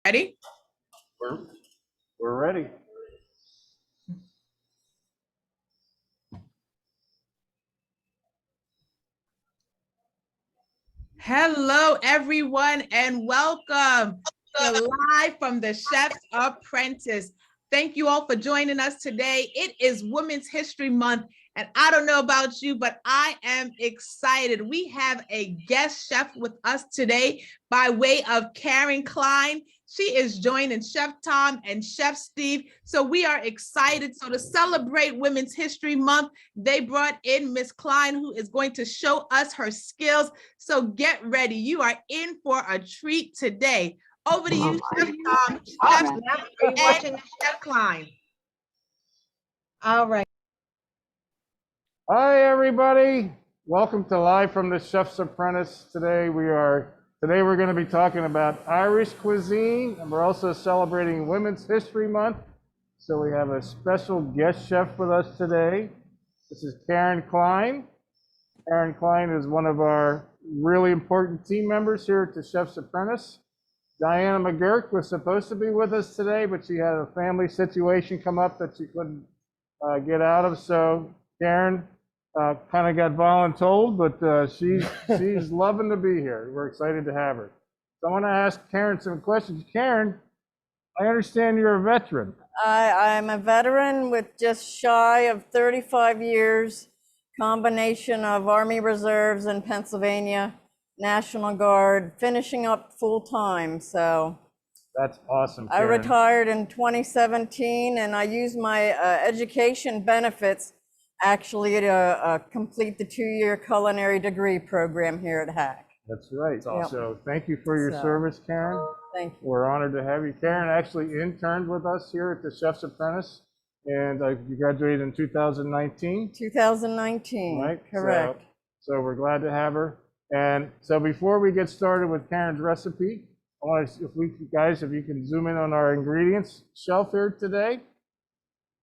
Ready? We're ready. Hello, everyone, and welcome to Live from the Chef's Apprentice. Thank you all for joining us today. It is Women's History Month, and I don't know about you, but I am excited. We have a guest chef with us today by way of Karen Kline. She is joining Chef Tom and Chef Steve. So we are excited. So to celebrate Women's History Month, they brought in Miss Klein, who is going to show us her skills. So get ready. You are in for a treat today. Over to you, Chef Tom, Chef Klein. All right. Hi, everybody. Welcome to Live from the Chef's Apprentice. Today we're going to be talking about Irish cuisine, and we're also celebrating Women's History Month. So we have a special guest chef with us today. This is Karen Kline. Karen Kline is one of our really important team members here at the Chef's Apprentice. Diana McGurk was supposed to be with us today, but she had a family situation come up that she couldn't get out of. So Karen kind of got voluntold, but she's loving to be here. We're excited to have her. So I want to ask Karen some questions. Karen, I understand you're a veteran. I'm a veteran with just shy of 35 years, combination of Army Reserves and Pennsylvania National Guard, finishing up full time. So that's awesome, Karen. I retired in 2017, and I used my education benefits actually to complete the 2-year culinary degree program here at HAC. That's right. Yep. So thank you for your service, Karen. Thank you. We're honored to have you. Karen actually interned with us here at the Chef's Apprentice, and you graduated in 2019. 2019, right? Correct. So we're glad to have her. And so before we get started with Karen's recipe, I want to, if you can zoom in on our ingredients shelf here today,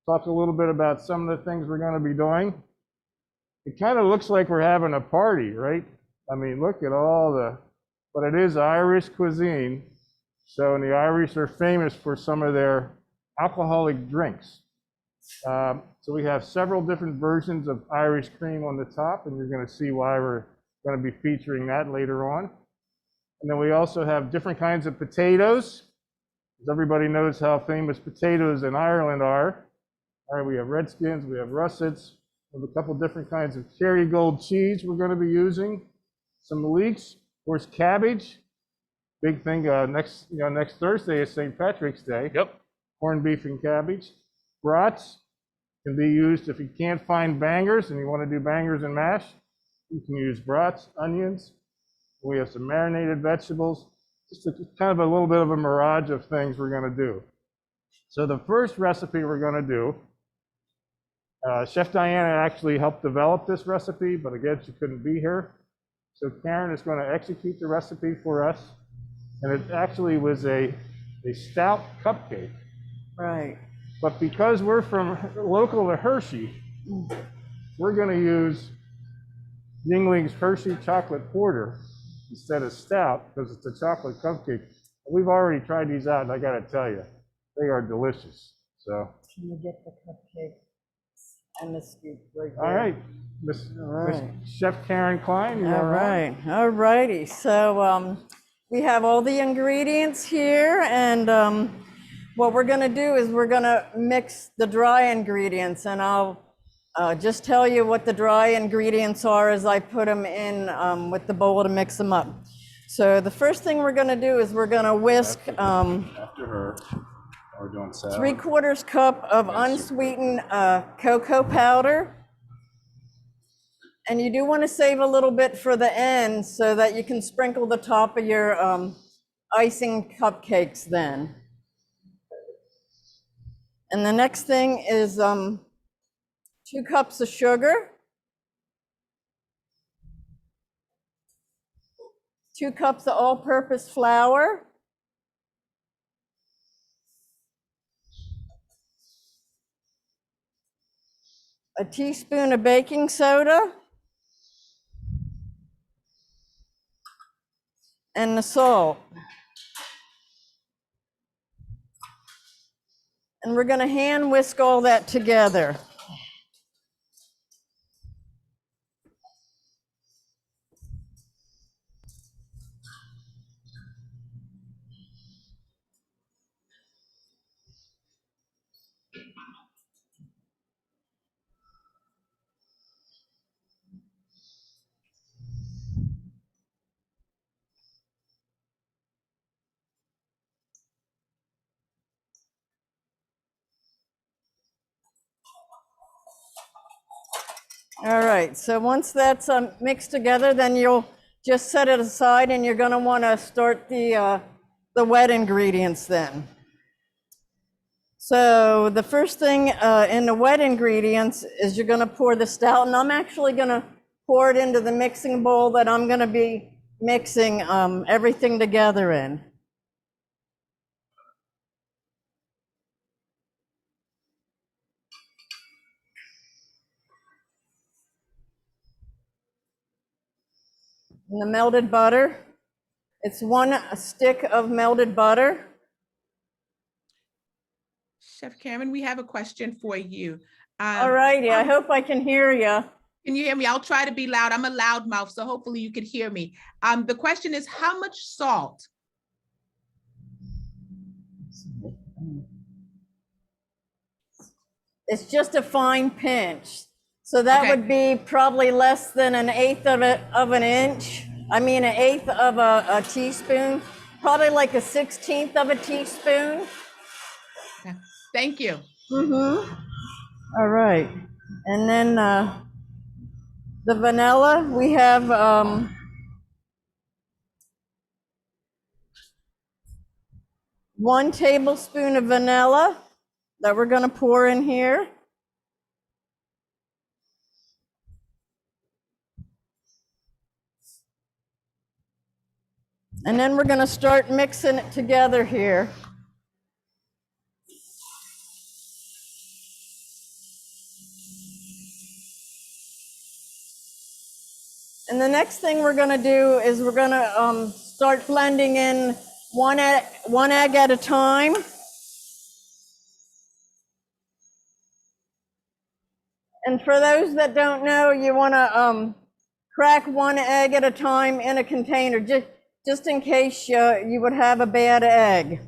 talk a little bit about some of the things we're going to be doing. It kind of looks like we're having a party, right? I mean, look at but it is Irish cuisine. So, and the Irish are famous for some of their alcoholic drinks. So we have several different versions of Irish cream on the top, and you're going to see why we're going to be featuring that later on. And then we also have different kinds of potatoes. As everybody knows how famous potatoes in Ireland are. All right, we have Redskins, we have Russets, we have a couple different kinds of Kerrygold cheese we're going to be using. Some leeks, of course, cabbage. Big thing next Thursday is St. Patrick's Day. Yep. Corned beef and cabbage. Brats can be used if you can't find bangers and you want to do bangers and mash. You can use brats, onions. We have some marinated vegetables. Just kind of a little bit of a mirage of things we're going to do. So the first recipe we're going to do, Chef Diana actually helped develop this recipe, but again, she couldn't be here. So Karen is going to execute the recipe for us. And it actually was a stout cupcake. Right. But because we're from local to Hershey, we're going to use Yingling's Hershey chocolate porter instead of stout because it's a chocolate cupcake. We've already tried these out, and I got to tell you, they are delicious. So. Can you get the cupcake and the scoop right there? All right, Miss Chef Karen Kline. All right. All righty. So we have all the ingredients here, and what we're going to do is we're going to mix the dry ingredients, and I'll just tell you what the dry ingredients are as I put them in with the bowl to mix them up. So the first thing we're going to do is we're going to whisk after her. We're doing salad. 3/4 cup of unsweetened cocoa powder. And you do want to save a little bit for the end so that you can sprinkle the top of your icing cupcakes then. And the next thing is 2 cups of sugar, 2 cups of all-purpose flour, a teaspoon of baking soda, and the salt. And we're gonna hand whisk all that together. All right, so once that's mixed together, then you'll just set it aside, and you're gonna wanna start the wet ingredients then. So the first thing in the wet ingredients is you're gonna pour the stout, and I'm actually gonna pour it into the mixing bowl that I'm gonna be mixing everything together in. And the melted butter, it's 1 stick of melted butter. Chef Karen, we have a question for you. All righty, I hope I can hear you. Can you hear me? I'll try to be loud. I'm a loud mouth, so hopefully you can hear me. The question is, how much salt? It's just a fine pinch. So that Okay. would be probably less than 1/8 of an inch. I mean, 1/8 of a teaspoon, probably like a 1/16 of a teaspoon. Okay. Thank you. All right. And then the vanilla, we have 1 tablespoon of vanilla that we're gonna pour in here. And then we're gonna start mixing it together here. And the next thing we're gonna do is we're gonna start blending in one egg at a time. And for those that don't know, you wanna crack 1 egg at a time in a container, just in case you would have a bad egg.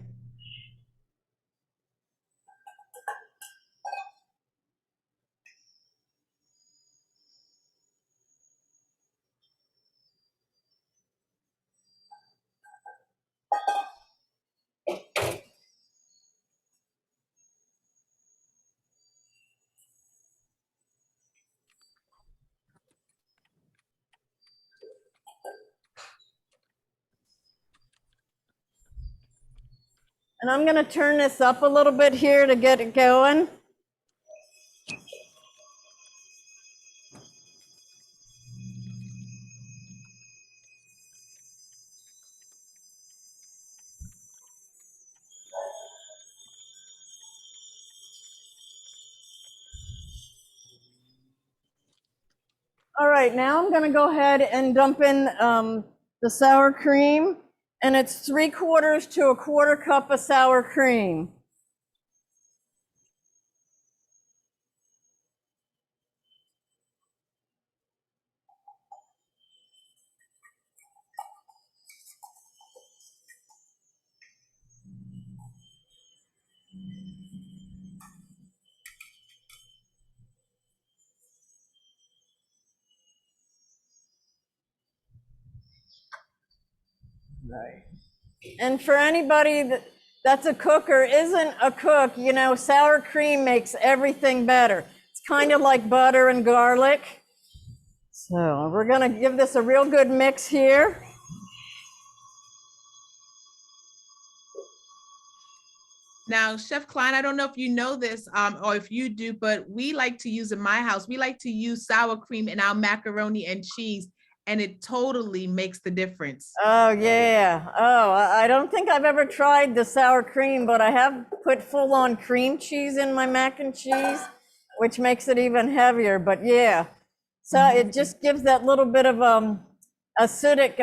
And I'm gonna turn this up a little bit here to get it going. All right, now I'm gonna go ahead and dump in the sour cream, and it's 3/4 to 1/4 cup of sour cream. Right. And for anybody that's a cook or isn't a cook, you know, sour cream makes everything better. It's kind of like butter and garlic. So we're gonna give this a real good mix here. Now, Chef Klein, I don't know if you know this or if you do, but we like to use in my house, we like to use sour cream in our macaroni and cheese, and it totally makes the difference. Oh, yeah. Oh, I don't think I've ever tried the sour cream, but I have put full-on cream cheese in my mac and cheese, which makes it even heavier, but yeah. So it just gives that little bit of acidic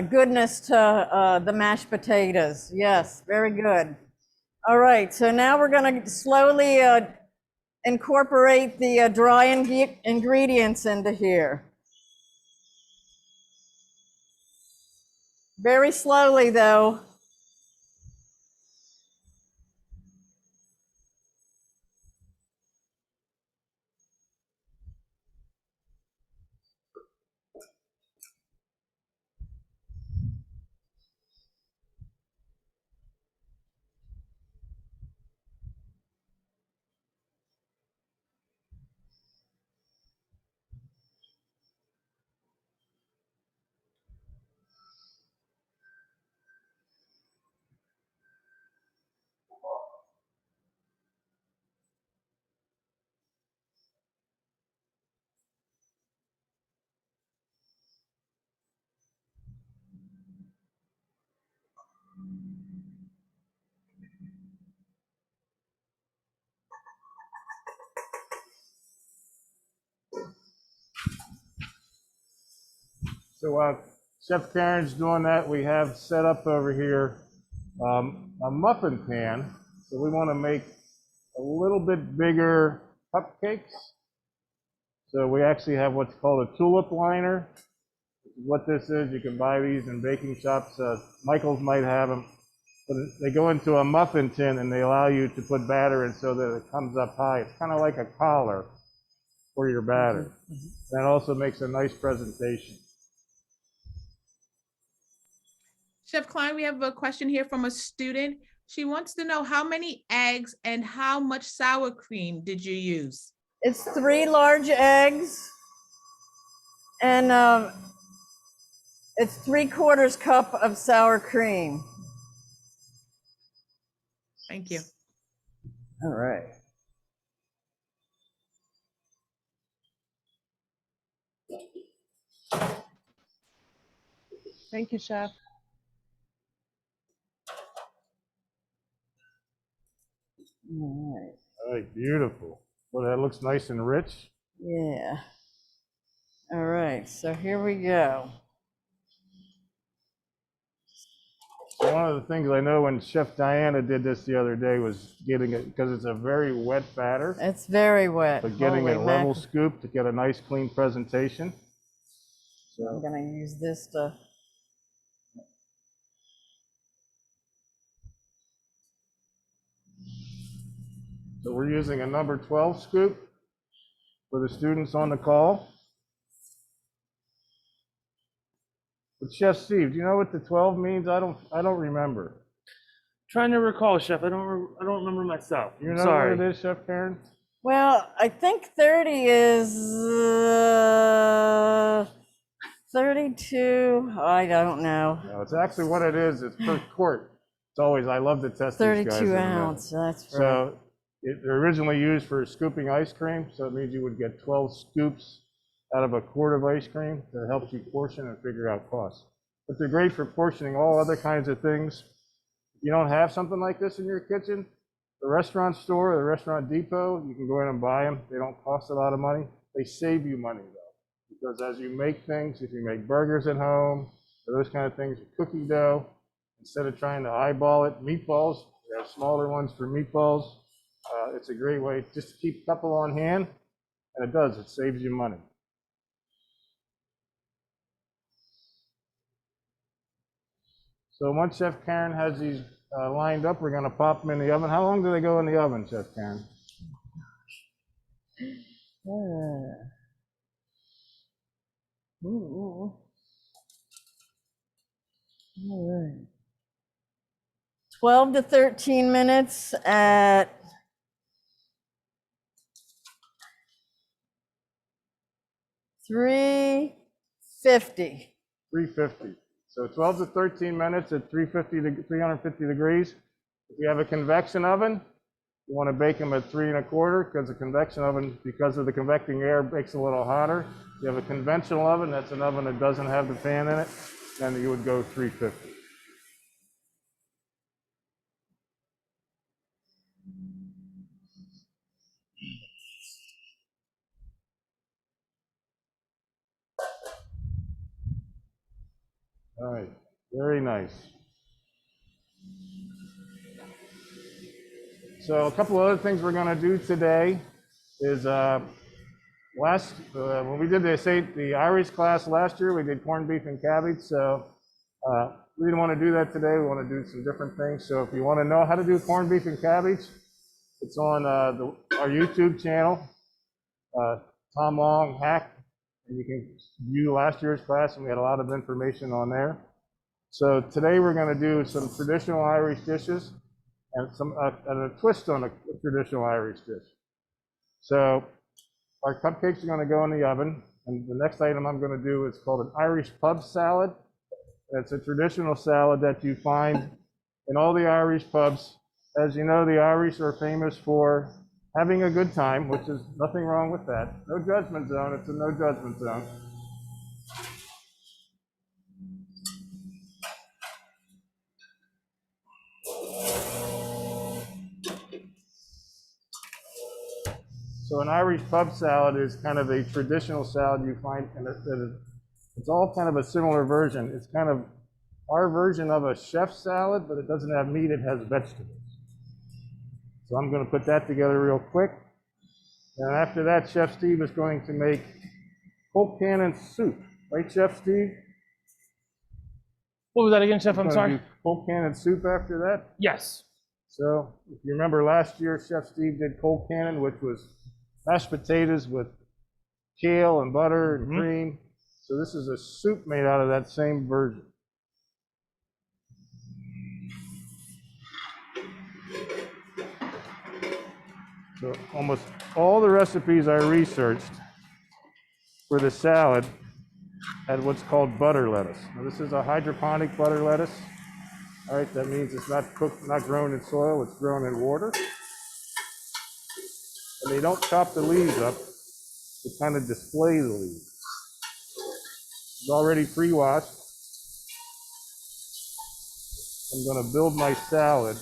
goodness to the mashed potatoes. Yes, very good. All right, so now we're going to slowly incorporate the dry ingredients into here. Very slowly, though. So while Chef Karen's doing that, we have set up over here a muffin pan. So we want to make a little bit bigger cupcakes. So we actually have what's called a tulip liner. What this is, you can buy these in baking shops. Michael's might have them. But they go into a muffin tin and they allow you to put batter in so that it comes up high. It's kind of like a collar for your batter. That also makes a nice presentation. Chef Klein, we have a question here from a student. She wants to know how many eggs and how much sour cream did you use? It's 3 large eggs, and it's 3/4 cup of sour cream. Thank you. All right. Thank you, Chef. All right. All right, beautiful. Well, that looks nice and rich. Yeah. All right, so here we go. So one of the things I know when Chef Diana did this the other day was getting it, because it's a very wet batter, It's very wet. but getting Holy it level mackerel. scooped to get a nice clean presentation. I'm So gonna use this to. So we're using a number 12 scoop for the students on the call. But Chef Steve, do you know what the 12 means? I don't remember. Trying to recall, Chef. I don't remember myself. You I'm know sorry. what it is, Chef Karen? Well, I think 30 is 32. I don't know. No, it's actually what it is. It's per quart. It's always, I love to test these guys. 32 in a minute. ounce. That's right. So they're originally used for scooping ice cream. So it means you would get 12 scoops out of a quart of ice cream to help you portion and figure out costs. But they're great for portioning all other kinds of things. If you don't have something like this in your kitchen, the restaurant store or the restaurant depot, you can go in and buy them. They don't cost a lot of money. They save you money though, because as you make things, if you make burgers at home or those kind of things, cookie dough, instead of trying to eyeball it, meatballs, we have smaller ones for meatballs. It's a great way just to keep a couple on hand, and it saves you money. So once Chef Karen has these lined up, we're going to pop them in the oven. How long do they go in the oven, Chef Karen? Ooh. All right. 12 to 13 minutes at 350. 350. So 12 to 13 minutes at 350 degrees. If you have a convection oven, you want to bake them at 3 1/4, because the convection oven, because of the convecting air, makes it a little hotter. If you have a conventional oven, that's an oven that doesn't have the fan in it, then you would go 350. All right, very nice. So a couple of other things we're going to do today is when we did the Irish class last year, we did corned beef and cabbage. So we didn't want to do that today. We want to do some different things. So if you want to know how to do corned beef and cabbage, it's on our YouTube channel, Tom Long Hack, and you can view last year's class, and we had a lot of information on there. So today we're going to do some traditional Irish dishes and a twist on a traditional Irish dish. So our cupcakes are going to go in the oven, and the next item I'm going to do is called an Irish pub salad. It's a traditional salad that you find in all the Irish pubs. As you know, the Irish are famous for having a good time, which is nothing wrong with that. No judgment zone, it's a no judgment zone. So an Irish pub salad is kind of a traditional salad you find, and it's all kind of a similar version. It's kind of our version of a chef salad, but it doesn't have meat, it has vegetables. So I'm going to put that together real quick. And after that, Chef Steve is going to make Cold cannon soup. Right, Chef Steve? What was that again, Chef? I'm sorry. Cold cannon soup after that. Yes. So if you remember last year, Chef Steve did cold cannon, which was mashed potatoes with kale and butter and cream. So this is a soup made out of that same version. So almost all the recipes I researched for the salad had what's called butter lettuce. Now this is a hydroponic butter lettuce. All right, that means it's not cooked, not grown in soil, it's grown in water. And they don't chop the leaves up, they kind of display the leaves. It's already pre-washed. I'm going to build my salad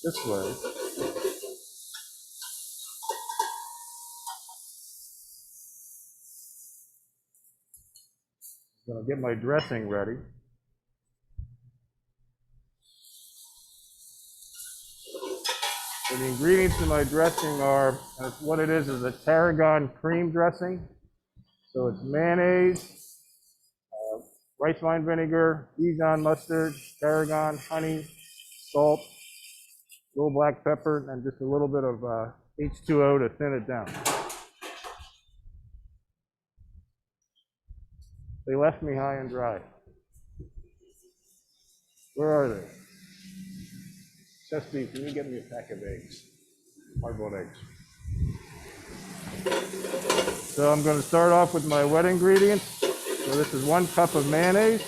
this way. I'm going to get my dressing ready. So the ingredients in my dressing are, what it is a tarragon cream dressing. So it's mayonnaise, rice wine vinegar, Dijon mustard, tarragon, honey, salt, a little black pepper, and just a little bit of H2O to thin it down. They left me high and dry. Where are they? Chef Steve, can you get me a pack of eggs? Hard-boiled eggs. So I'm going to start off with my wet ingredients. So this is 1 cup of mayonnaise.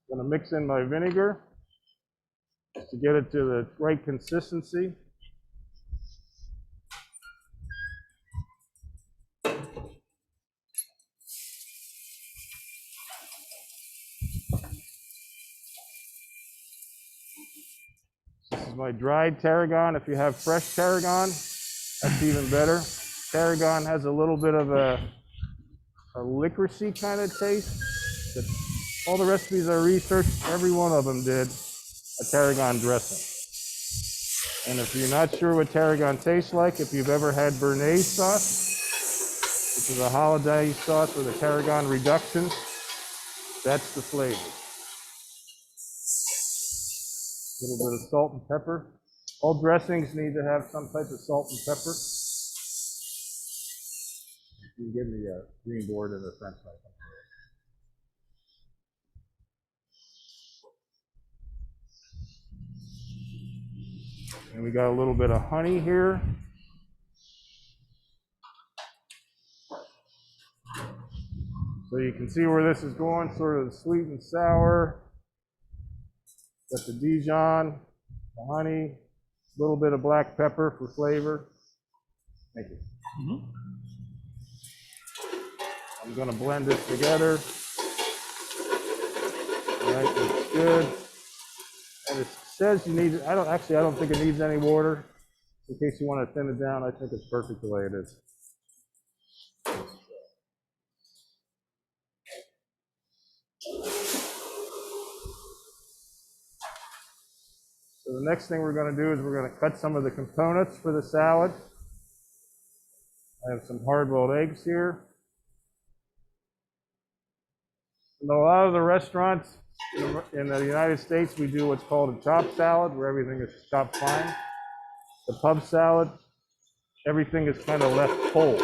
I'm going to mix in my vinegar just to get it to the right consistency. This is my dried tarragon. If you have fresh tarragon, that's even better. Tarragon has a little bit of a licorice kind of taste. But all the recipes I researched, every one of them did a tarragon dressing. And if you're not sure what tarragon tastes like, if you've ever had Béarnaise sauce, which is a holiday sauce with a tarragon reduction, that's the flavor. A little bit of salt and pepper. All dressings need to have some type of salt and pepper. You can give me a green board and a French knife. And we got a little bit of honey here. So you can see where this is going, sort of sweet and sour. Got the Dijon, the honey, a little bit of black pepper for flavor. Thank you. I'm going to blend this together. All right, that's good. And it says you need, I don't think it needs any water. In case you want to thin it down, I think it's perfect the way it is. So the next thing we're going to do is we're going to cut some of the components for the salad. I have some hard-boiled eggs here. In a lot of the restaurants in the United States, we do what's called a chopped salad, where everything is chopped fine. The pub salad, everything is kind of left whole.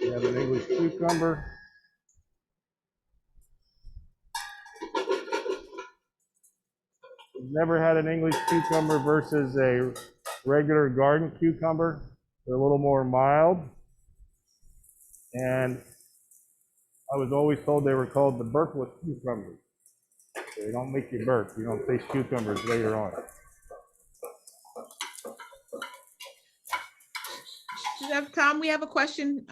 We have an English cucumber. We've never had an English cucumber versus a regular garden cucumber. They're a little more mild. And I was always told they were called the burpless cucumbers. They don't make you burp. You don't taste cucumbers later on. Chef Tom, we have a question.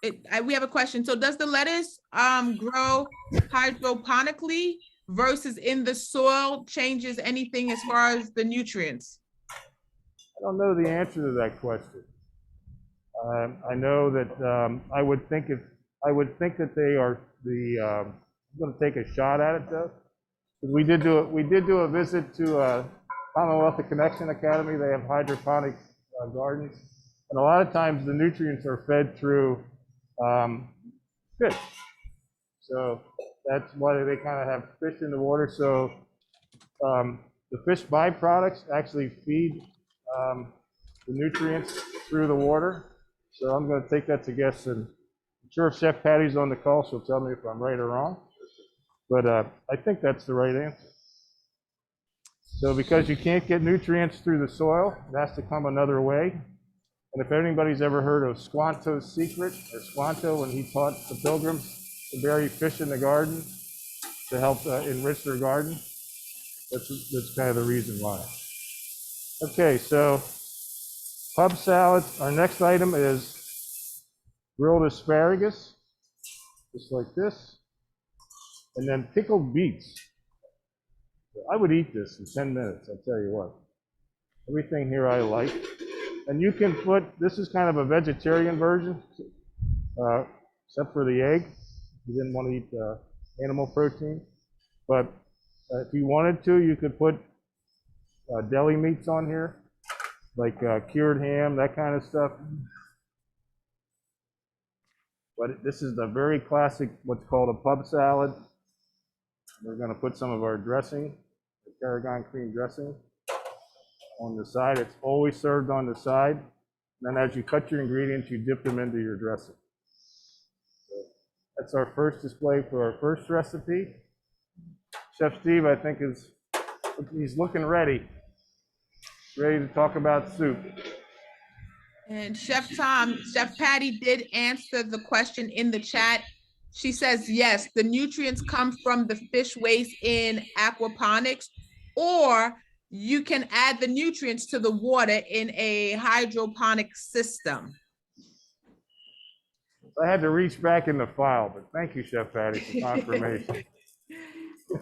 We have a question. So does the lettuce grow hydroponically versus in the soil? Changes anything as far as the nutrients? I don't know the answer to that question. I know that I would think that they are the. I'm going to take a shot at it though. We did do a visit to Commonwealth Connection Academy. They have hydroponic gardens, and a lot of times the nutrients are fed through fish. So that's why they kind of have fish in the water. So the fish byproducts actually feed the nutrients through the water. So I'm going to take that to guess, and I'm sure if Chef Patty's on the call, she'll tell me if I'm right or wrong. But I think that's the right answer. So because you can't get nutrients through the soil, it has to come another way. And if anybody's ever heard of Squanto's secret, or Squanto, when he taught the pilgrims to bury fish in the garden to help enrich their garden, that's kind of the reason why. Okay, so pub salads. Our next item is grilled asparagus, just like this, and then pickled beets. I would eat this in 10 minutes, I'll tell you what. Everything here I like. And you can put, this is kind of a vegetarian version, except for the egg. You didn't want to eat animal protein. But if you wanted to, you could put deli meats on here, like cured ham, that kind of stuff. But this is the very classic, what's called a pub salad. We're going to put some of our dressing, the tarragon cream dressing, on the side. It's always served on the side. And then as you cut your ingredients, you dip them into your dressing. So that's our first display for our first recipe. Chef Steve, I think, he's looking ready. Ready to talk about soup. And Chef Tom, Chef Patty did answer the question in the chat. She says, yes, the nutrients come from the fish waste in aquaponics, or you can add the nutrients to the water in a hydroponic system. I had to reach back in the file, but thank you, Chef Patty, for confirmation.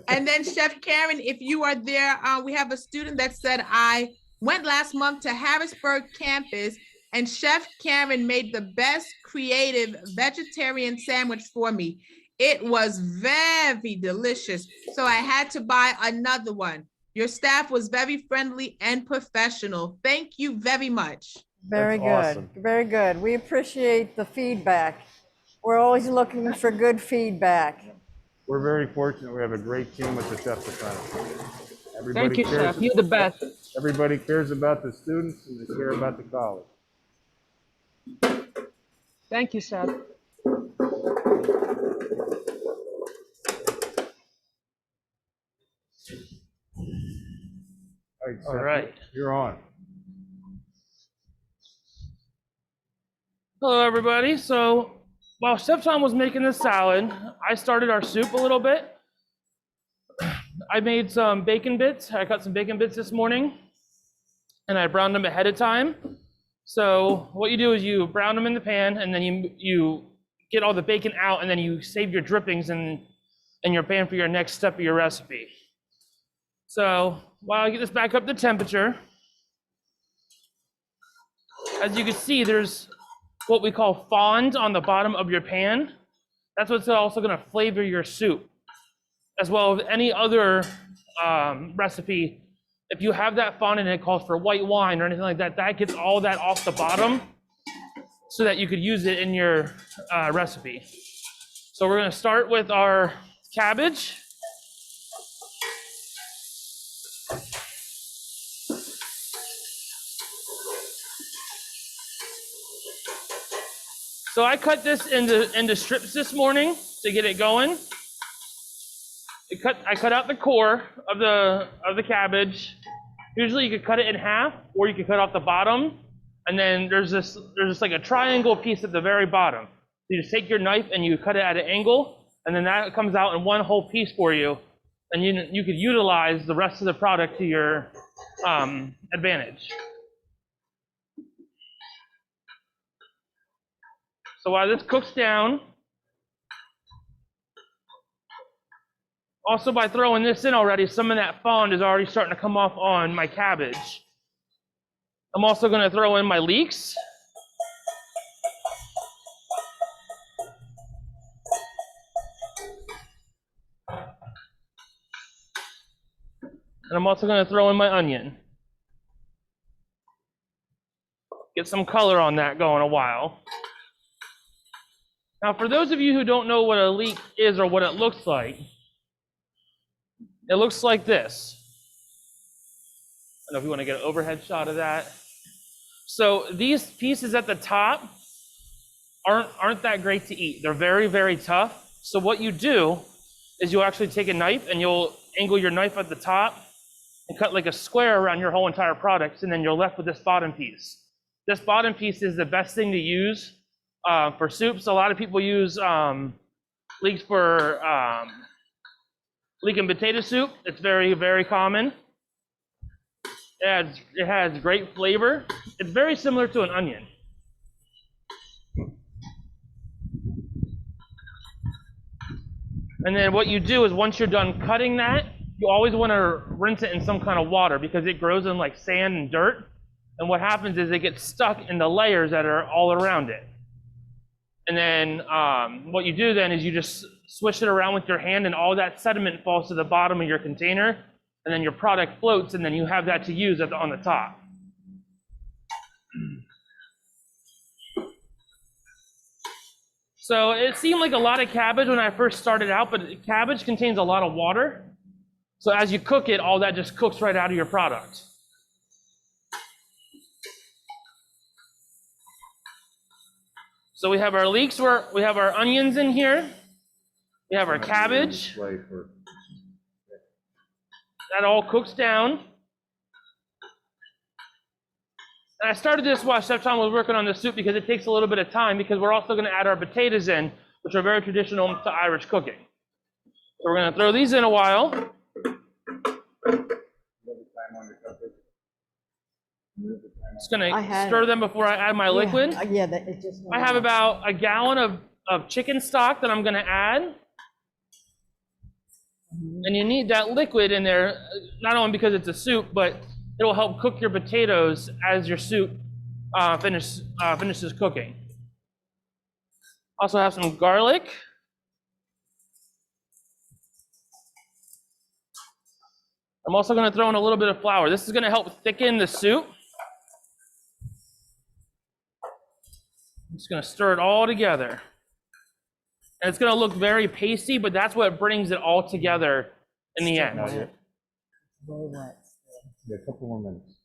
And then Chef Karen, if you are there, we have a student that said, I went last month to Harrisburg campus and Chef Karen made the best creative vegetarian sandwich for me. It was very delicious, so I had to buy another one. Your staff was very friendly and professional. Thank you very much. Very That's good, awesome. very good. We appreciate the feedback. We're always looking for good feedback. We're very fortunate. We have a great team with the Chef's Apprentice. Thank you, Chef. You're the best. Everybody cares about the students and they care about the college. Thank you, Chef. Chef, All right. You're on. Hello, everybody. So while Chef Tom was making the salad, I started our soup a little bit. I made some bacon bits. I cut some bacon bits this morning, and I browned them ahead of time. So what you do is you brown them in the pan, and then you get all the bacon out, and then you save your drippings in your pan for your next step of your recipe. So while I get this back up to temperature, as you can see, there's what we call fond on the bottom of your pan. That's what's also going to flavor your soup, as well as any other recipe. If you have that fond and it calls for white wine or anything like that, that gets all that off the bottom so that you could use it in your recipe. So we're going to start with our cabbage. So I cut this into strips this morning to get it going. I cut out the core of the cabbage. Usually you could cut it in half, or you could cut off the bottom, and then there's this like a triangle piece at the very bottom. So you just take your knife and you cut it at an angle, and then that comes out in one whole piece for you, and you could utilize the rest of the product to your advantage. So while this cooks down, also by throwing this in already, some of that fond is already starting to come off on my cabbage. I'm also going to throw in my leeks. And I'm also going to throw in my onion. Get some color on that going a while. Now, for those of you who don't know what a leek is or what it looks like this. I don't know if you want to get an overhead shot of that. So these pieces at the top aren't that great to eat. They're very, very tough. So what you do is you'll actually take a knife and you'll angle your knife at the top and cut like a square around your whole entire product, and then you're left with this bottom piece. This bottom piece is the best thing to use for soups. A lot of people use leeks for leek and potato soup. It's very, very common. It has great flavor. It's very similar to an onion. And then what you do is once you're done cutting that, you always want to rinse it in some kind of water because it grows in like sand and dirt. And what happens is it gets stuck in the layers that are all around it. And then what you do then is you just swish it around with your hand, and all that sediment falls to the bottom of your container, and then your product floats, and then you have that to use on the top. So it seemed like a lot of cabbage when I first started out, but cabbage contains a lot of water. So as you cook it, all that just cooks right out of your product. So we have our leeks, we have our onions in here. We have our cabbage. That all cooks down. And I started this while Chef Tom was working on the soup because it takes a little bit of time, because we're also going to add our potatoes in, which are very traditional to Irish cooking. So we're going to throw these in a while. Just going to stir them before I add my liquid. It just I have about a gallon of chicken stock that I'm going to add. And you need that liquid in there, not only because it's a soup, but it will help cook your potatoes as your soup finishes cooking. Also have some garlic. I'm also going to throw in a little bit of flour. This is going to help thicken the soup. I'm just going to stir it all together. And it's going to look very pasty, but that's what brings it all together in the end. Yeah, a couple more minutes.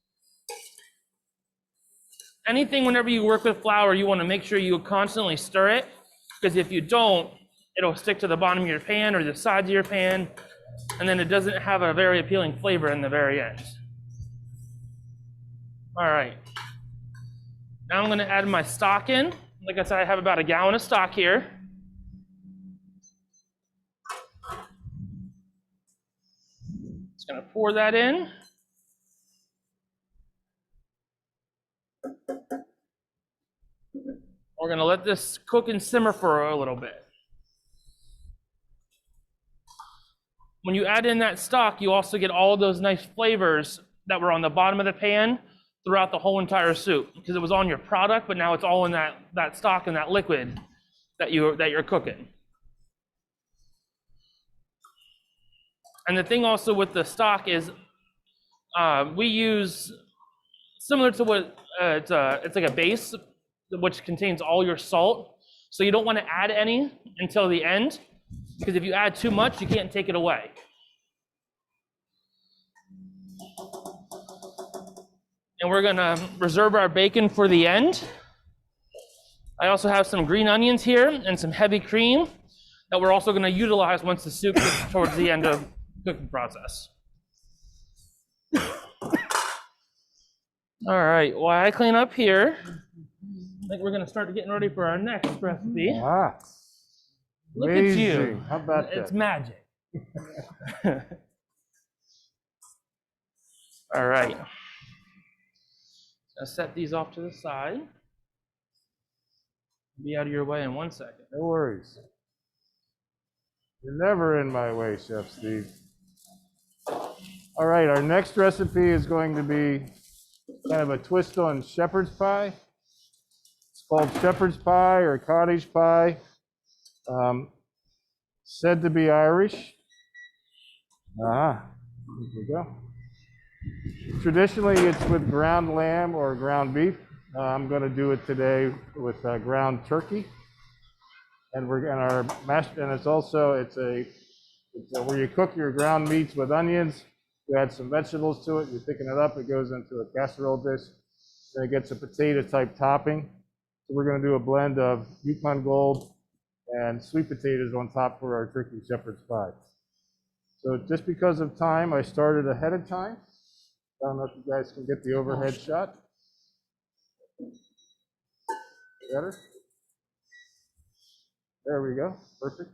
Anything, whenever you work with flour, you want to make sure you constantly stir it, because if you don't, it'll stick to the bottom of your pan or the sides of your pan, and then it doesn't have a very appealing flavor in the very end. All right. Now I'm going to add my stock in. Like I said, I have about a gallon of stock here. Just going to pour that in. We're going to let this cook and simmer for a little bit. When you add in that stock, you also get all those nice flavors that were on the bottom of the pan throughout the whole entire soup because it was on your product, but now it's all in that stock and that liquid that you're cooking. And the thing also with the stock is we use similar to what it's like a base which contains all your salt. So you don't want to add any until the end because if you add too much, you can't take it away. And we're gonna reserve our bacon for the end. I also have some green onions here and some heavy cream that we're also gonna utilize once the soup gets towards the end of the cooking process. All right, while I clean up here, I think we're gonna start getting ready for our next recipe. Ah, Look at amazing. you. How about that? It's magic. All right. I'll set these off to the side. Be out of your way in 1 second. No worries. You're never in my way, Chef Steve. All right, our next recipe is going to be kind of a twist on shepherd's pie. It's called shepherd's pie or cottage pie. Said to be Irish. Here we go. Traditionally, it's with ground lamb or ground beef. I'm going to do it today with ground turkey, and it's where you cook your ground meats with onions. You add some vegetables to it. You thicken it up. It goes into a casserole dish. Then it gets a potato type topping. So we're going to do a blend of Yukon Gold and sweet potatoes on top for our turkey shepherd's pie. So just because of time, I started ahead of time. I don't know if you guys can get the overhead shot. Better? There we go. Perfect.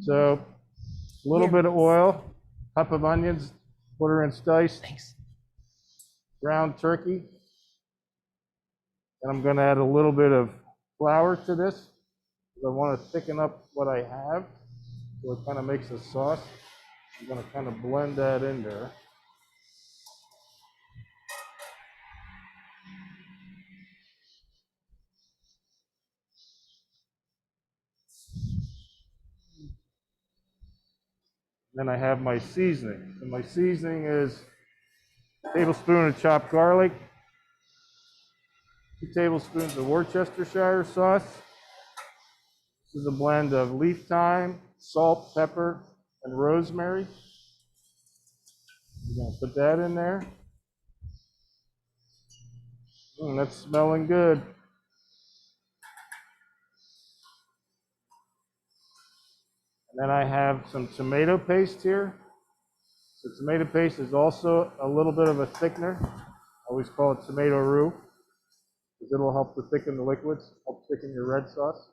So a little bit of oil, cup of onions, quarter-inch dice. Thanks. Ground turkey. And I'm going to add a little bit of flour to this. I want to thicken up what I have, so it kind of makes a sauce. I'm going to kind of blend that in there. Then I have my seasoning. And my seasoning is a tablespoon of chopped garlic, 2 tablespoons of Worcestershire sauce. This is a blend of leaf thyme, salt, pepper, and rosemary. We're going to put that in there. That's smelling good. And then I have some tomato paste here. So tomato paste is also a little bit of a thickener. I always call it tomato roux, because it'll help to thicken the liquids, help thicken your red sauce.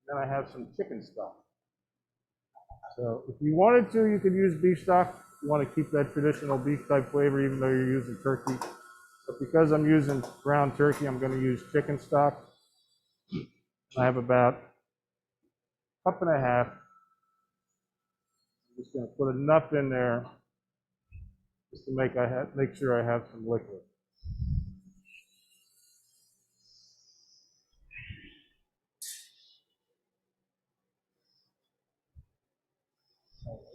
Then I have some chicken stock. So if you wanted to, you could use beef stock. If you want to keep that traditional beef type flavor, even though you're using turkey. But because I'm using ground turkey, I'm going to use chicken stock. I have about a cup and a half. I'm just going to put enough in there just to make sure I have some liquid.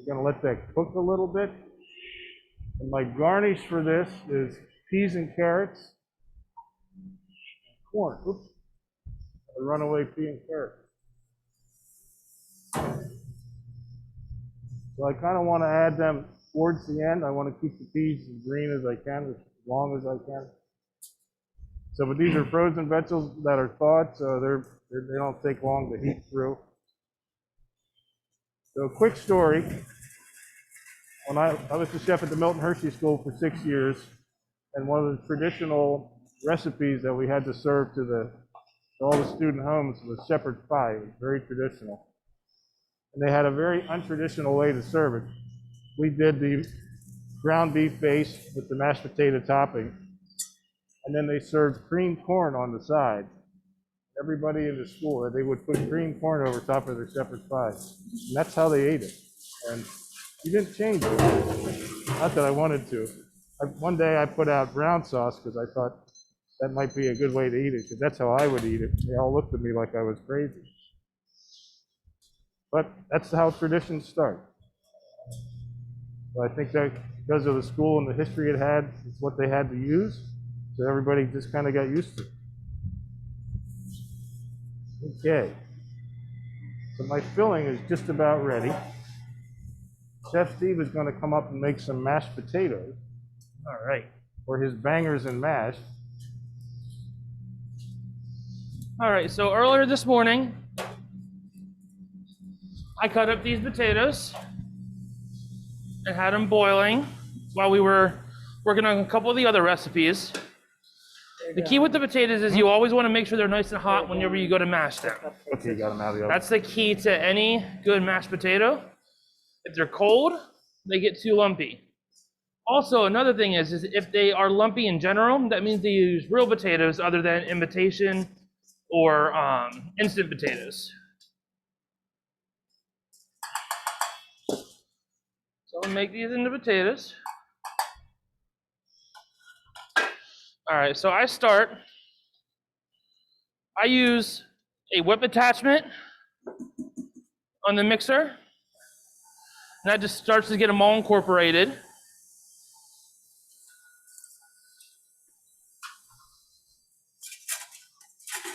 We're going to let that cook a little bit. And my garnish for this is peas and carrots. Corn. Oops. A runaway pea and carrot. So I kind of want to add them towards the end. I want to keep the peas as green as I can, as long as I can. So, but these are frozen vegetables that are thawed, so they don't take long to heat through. So, a quick story. When I was the chef at the Milton Hershey School for 6 years, and one of the traditional recipes that we had to serve to all the student homes was shepherd's pie. It was very traditional. And they had a very untraditional way to serve it. We did the ground beef base with the mashed potato topping, and then they served creamed corn on the side. everybody in the school, they would put green corn over top of their shepherd's pie. And that's how they ate it. And you didn't change it. Not that I wanted to. One day I put out brown sauce because I thought that might be a good way to eat it, because that's how I would eat it. They all looked at me like I was crazy. But that's how traditions start. So I think that because of the school and the history it had, it's what they had to use. So everybody just kind of got used to it. Okay. So my filling is just about ready. Chef Steve is going to come up and make some mashed potatoes. All right. For his bangers and mash. All right, so earlier this morning, I cut up these potatoes and had them boiling while we were working on a couple of the other recipes. The key with the potatoes is you always want to make sure they're nice and hot whenever you go to mash them. Okay, you got them out of the oven. That's the key to any good mashed potato. If they're cold, they get too lumpy. Also, another thing is if they are lumpy in general, that means they use real potatoes other than imitation or instant potatoes. So I'll make these into potatoes. All right, so I use a whip attachment on the mixer, and that just starts to get them all incorporated.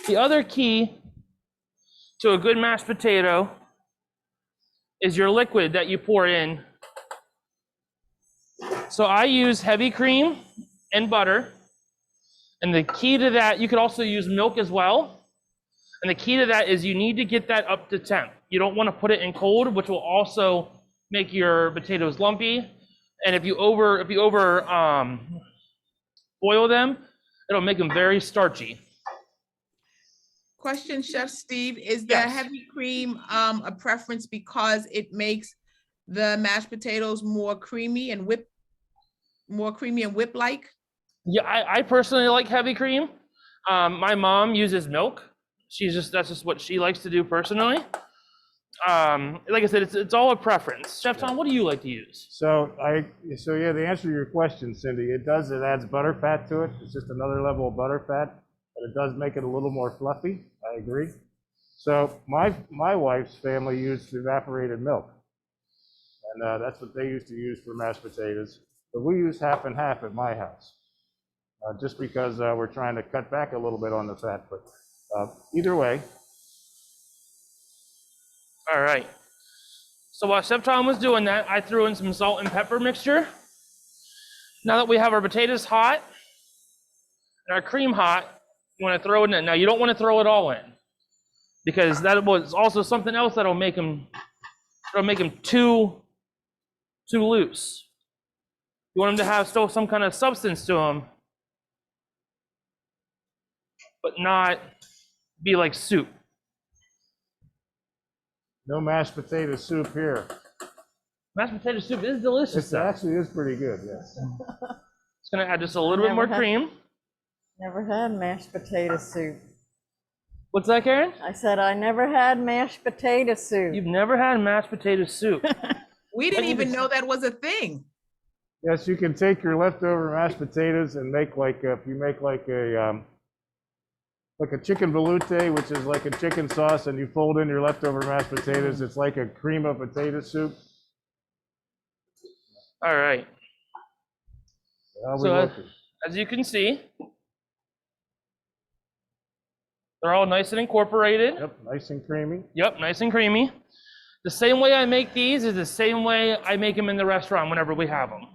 The other key to a good mashed potato is your liquid that you pour in. So I use heavy cream and butter. And the key to that, you could also use milk as well. And the key to that is you need to get that up to temp. You don't want to put it in cold, which will also make your potatoes lumpy. And if you over boil them, it'll make them very starchy. Question, Chef Steve, is the Yes. heavy cream a preference because it makes the mashed potatoes more creamy and whip-like? Yeah, I personally like heavy cream. My mom uses milk. That's just what she likes to do personally. Like I said, it's all a preference. Chef Tom, what do you like to use? So yeah, the answer to your question, Cindy, it adds butter fat to it. It's just another level of butter fat, but it does make it a little more fluffy. I agree. So my wife's family used evaporated milk, and that's what they used to use for mashed potatoes. But we use half and half at my house, just because we're trying to cut back a little bit on the fat. But either way. All right. So while Chef Tom was doing that, I threw in some salt and pepper mixture. Now that we have our potatoes hot and our cream hot, you want to throw it in. Now you don't want to throw it all in, because that was also something else that'll make them too loose. You want them to have still some kind of substance to them, but not be like soup. No mashed potato soup here. Mashed potato soup is delicious. It actually is pretty good, yes. It's gonna add just a little bit more cream. Never had mashed potato soup. What's that, Karen? I said I never had mashed potato soup. You've never had mashed potato soup. We didn't even know that was a thing. Yes, you can take your leftover mashed potatoes and make if you make like a chicken veloute, which is like a chicken sauce, and you fold in your leftover mashed potatoes. It's like a cream of potato soup. All right. I'll be So looking. as you can see, they're all nice and incorporated. Yep, nice and creamy. Yep, nice and creamy. The same way I make these is the same way I make them in the restaurant whenever we have them.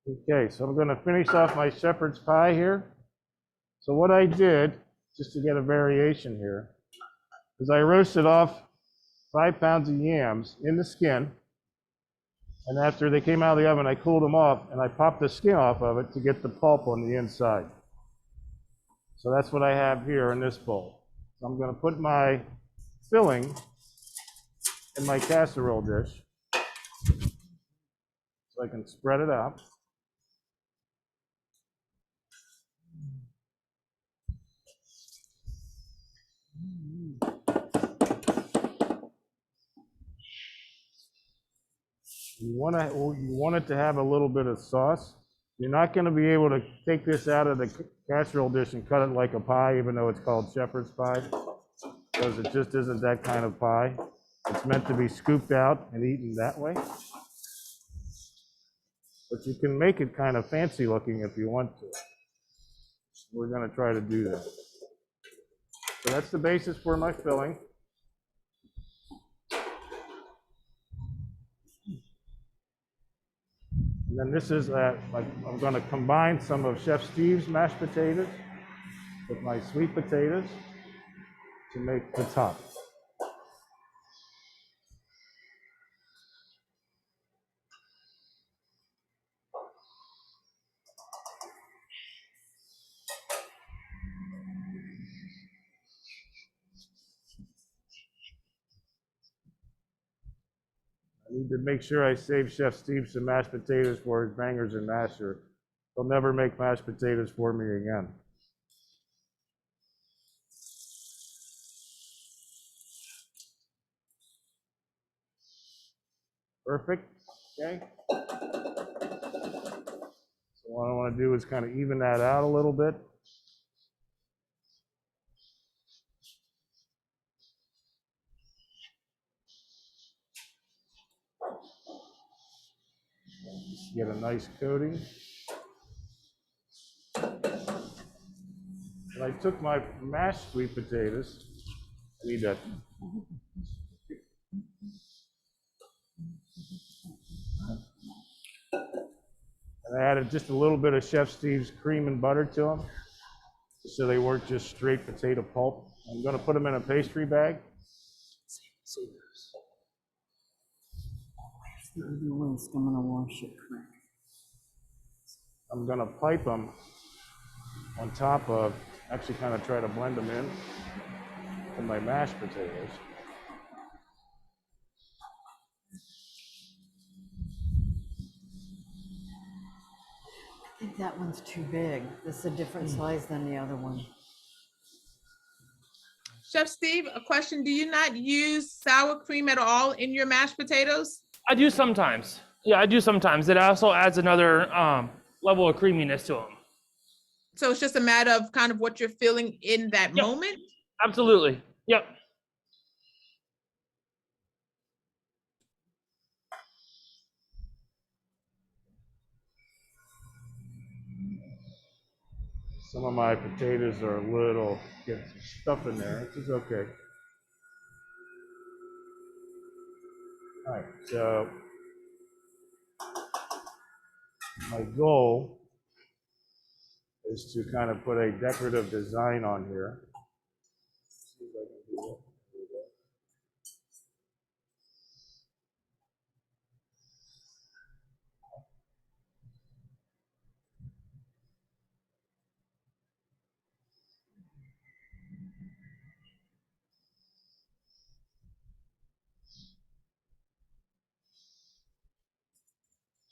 Okay, so I'm going to finish off my shepherd's pie here. So what I did, just to get a variation here, is I roasted off 5 pounds of yams in the skin. And after they came out of the oven, I cooled them off, and I popped the skin off of it to get the pulp on the inside. So that's what I have here in this bowl. So I'm going to put my filling in my casserole dish so I can spread it out. You want it to have a little bit of sauce. You're not going to be able to take this out of the casserole dish and cut it like a pie, even though it's called shepherd's pie, because it just isn't that kind of pie. It's meant to be scooped out and eaten that way. But you can make it kind of fancy looking if you want to. We're going to try to do that. So that's the basis for my filling. And then this is, I'm going to combine some of Chef Steve's mashed potatoes with my sweet potatoes to make the top. I need to make sure I save Chef Steve some mashed potatoes for his bangers and mash, or he'll never make mashed potatoes for me again. Perfect, okay? So what I want to do is kind of even that out a little bit. Get a nice coating. And I took my mashed sweet potatoes. I need that. And I added just a little bit of Chef Steve's cream and butter to them, so they weren't just straight potato pulp. I'm going to put them in a pastry bag. I'm going to pipe them on top of, actually kind of try to blend them in to my mashed potatoes. I think that one's too big. This is a different size than the other one. Chef Steve, a question. Do you not use sour cream at all in your mashed potatoes? I do sometimes. Yeah, I do sometimes. It also adds another level of creaminess to them. So it's just a matter of kind of what you're feeling in that Yep. moment? Absolutely. Yep. Some of my potatoes are a little, get some stuff in there, which is okay. All right, so my goal is to kind of put a decorative design on here. See if I can do that. There we go.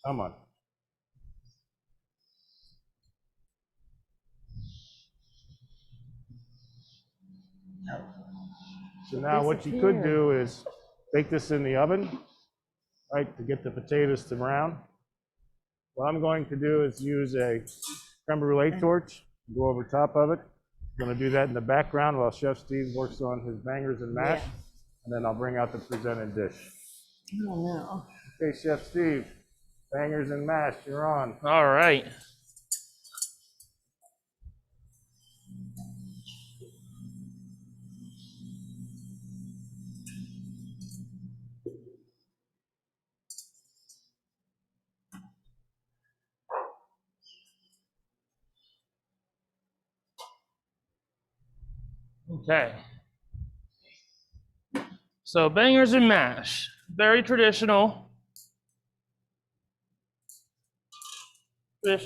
Come on. So now what you could do is bake this in the oven, right, to get the potatoes to brown. What I'm going to do is use a creme brulee torch, go over top of it. I'm going to do that in the background while Chef Steve works on his bangers and mash, and then I'll bring out the presented dish. Oh, no. Okay, Chef Steve, bangers and mash, you're on. All right. Okay. So bangers and mash, very traditional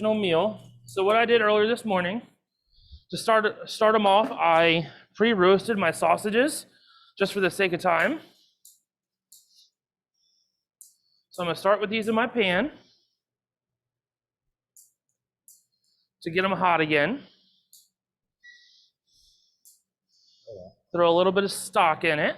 meal. So what I did earlier this morning, to start them off, I pre-roasted my sausages just for the sake of time. So I'm gonna start with these in my pan to get them hot again. Throw a little bit of stock in it.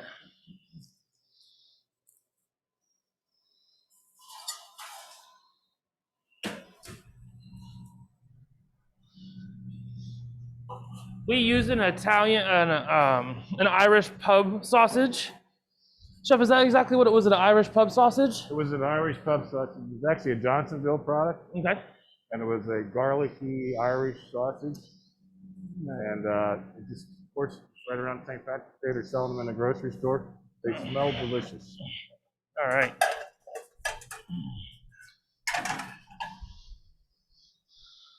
We use an Irish pub sausage. Chef, is that exactly what it was, an Irish pub sausage? It was an Irish pub sausage. It was actually a Johnsonville product. Okay. And it was a garlicky Irish sausage. And it just, of course, right around St. Patrick's Day, they're selling them in the grocery store. They smell delicious. All right.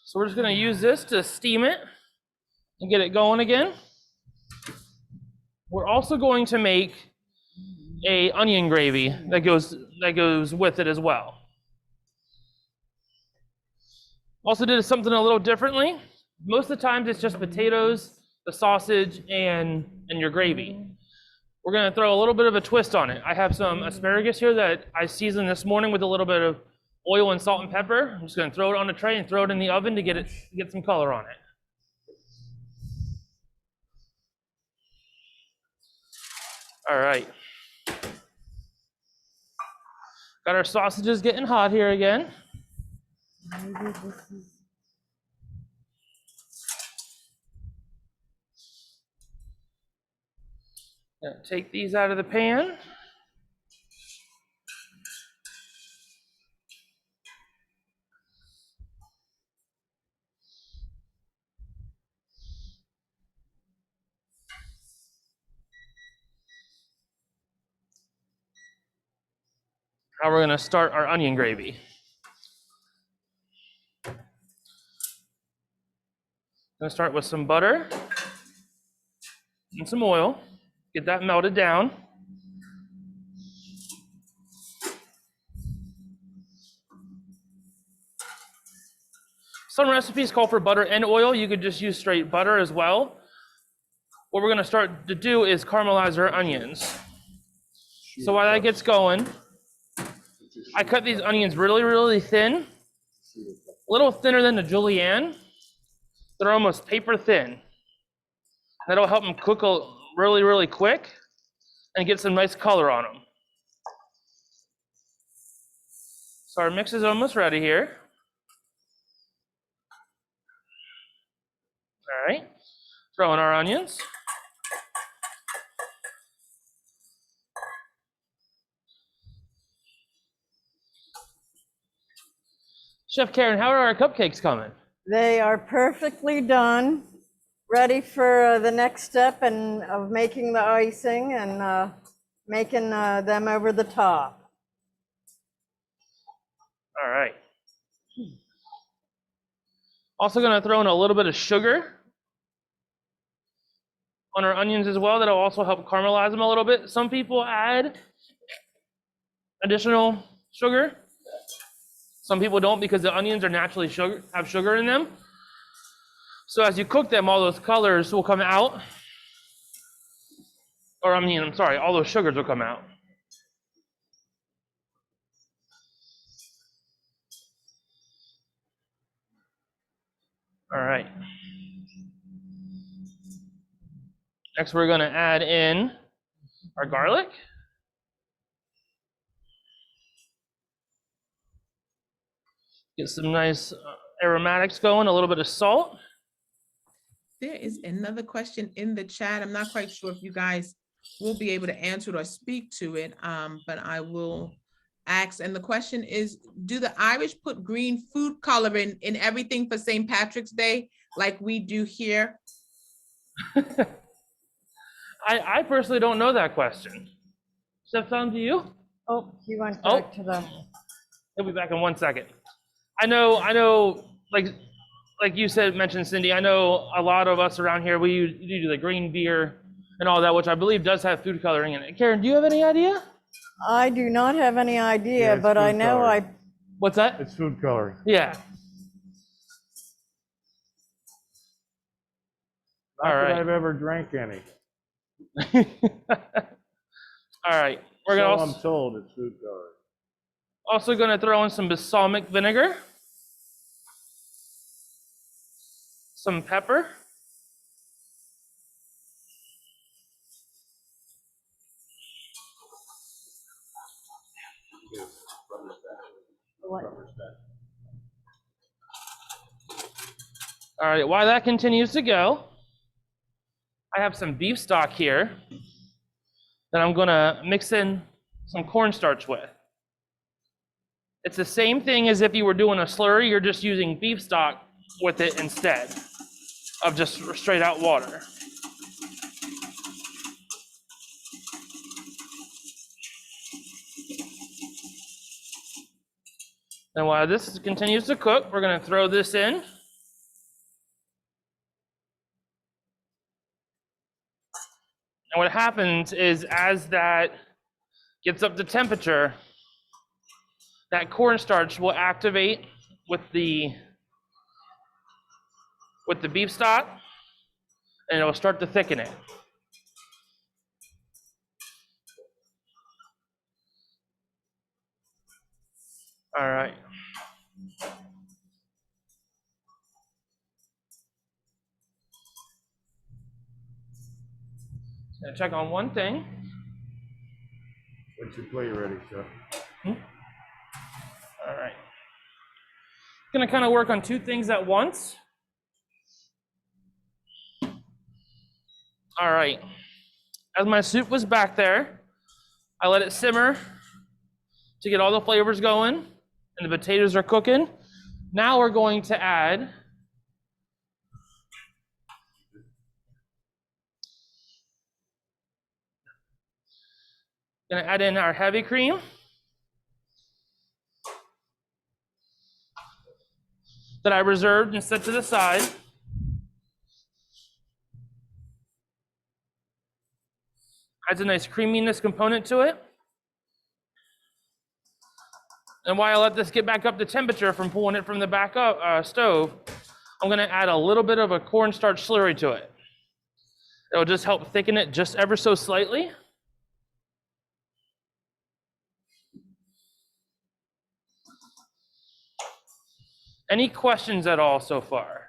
So we're just going to use this to steam it and get it going again. We're also going to make a onion gravy that goes with it as well. Also did something a little differently. Most of the times it's just potatoes, the sausage, and your gravy. We're going to throw a little bit of a twist on it. I have some asparagus here that I seasoned this morning with a little bit of oil and salt and pepper. I'm just going to throw it on a tray and throw it in the oven to get some color on it. All right. Got our sausages getting hot here again. Gonna take these out of the pan. Now we're gonna start our onion gravy. Gonna start with some butter and some oil. Get that melted down. Some recipes call for butter and oil. You could just use straight butter as well. What we're gonna start to do is caramelize our onions. So while that gets going, I cut these onions really, really thin. A little thinner than the julienne. They're almost paper thin. That'll help them cook really, really quick and get some nice color on them. So our mix is almost ready here. All right, throw in our onions. Chef Karen, how are our cupcakes coming? They are perfectly done, ready for the next step of making the icing and making them over the top. All right. Also gonna throw in a little bit of sugar on our onions as well. That'll also help caramelize them a little bit. Some people add additional sugar. Some people don't because the onions are naturally have sugar in them. So as you cook them, all those colors will come out. Or I'm sorry, all those sugars will come out. All right. Next, we're gonna add in our garlic. Get some nice aromatics going, a little bit of salt. There is another question in the chat. I'm not quite sure if you guys will be able to answer it or speak to it, but I will ask. And the question is, do the Irish put green food coloring in everything for St. Patrick's Day like we do here? I personally don't know that question. Chef, on to you? Oh, he went back to the... He'll be back in 1 second. I know, like you said, mentioned Cindy, I know a lot of us around here, we do the green beer and all that, which I believe does have food coloring in it. Karen, do you have any idea? I do not have any idea, Yeah, but I food know coloring. What's that? It's food coloring. Yeah. Not All that right. I've ever drank any. All right. We're So gonna I'm told it's food coloring. also gonna throw in some balsamic vinegar, some pepper, all right. While that continues to go, I have some beef stock here that I'm gonna mix in some cornstarch with. It's the same thing as if you were doing a slurry, you're just using beef stock with it instead of just straight out water. And while this continues to cook, we're gonna throw this in. And what happens is as that gets up to temperature, that cornstarch will activate with the beef stock, and it will start to thicken it. All right. Gonna check on one thing. What's your plate ready, Chef? All right. Gonna kind of work on two things at once. All right. As my soup was back there, I let it simmer to get all the flavors going, and the potatoes are cooking. Now we're going to add in our heavy cream. That I reserved and set to the side. Adds a nice creaminess component to it. And while I let this get back up to temperature from pulling it from the back up stove, I'm gonna add a little bit of a cornstarch slurry to it. It'll just help thicken it just ever so slightly. Any questions at all so far?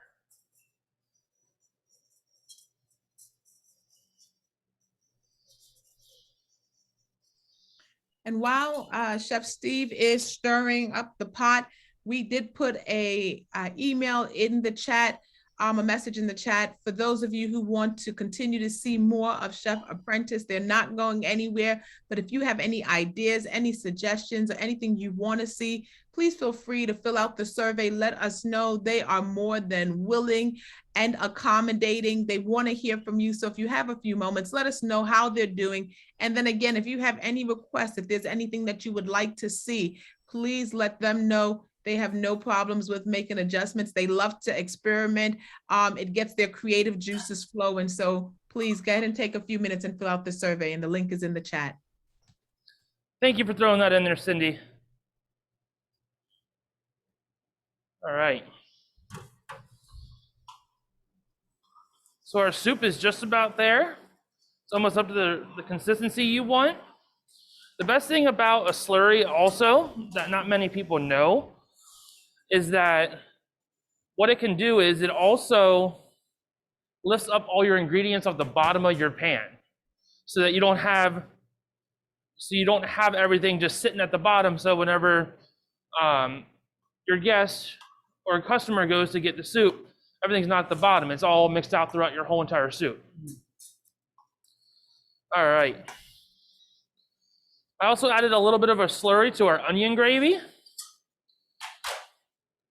And while Chef Steve is stirring up the pot, we did put a email in the chat, a message in the chat for those of you who want to continue to see more of Chef Apprentice. They're not going anywhere, but if you have any ideas, any suggestions, or anything you want to see, please feel free to fill out the survey. Let us know. They are more than willing and accommodating. They want to hear from you. So if you have a few moments, let us know how they're doing. And then again, if you have any requests, if there's anything that you would like to see, please let them know. They have no problems with making adjustments. They love to experiment. It gets their creative juices flowing. So please go ahead and take a few minutes and fill out the survey, and the link is in the chat. Thank you for throwing that in there, Cindy. All right. So our soup is just about there. It's almost up to the consistency you want. The best thing about a slurry also that not many people know is that what it can do is it also lifts up all your ingredients off the bottom of your pan so that you don't have everything just sitting at the bottom. So whenever your guest or customer goes to get the soup, everything's not at the bottom. It's all mixed out throughout your whole entire soup. All right. I also added a little bit of a slurry to our onion gravy.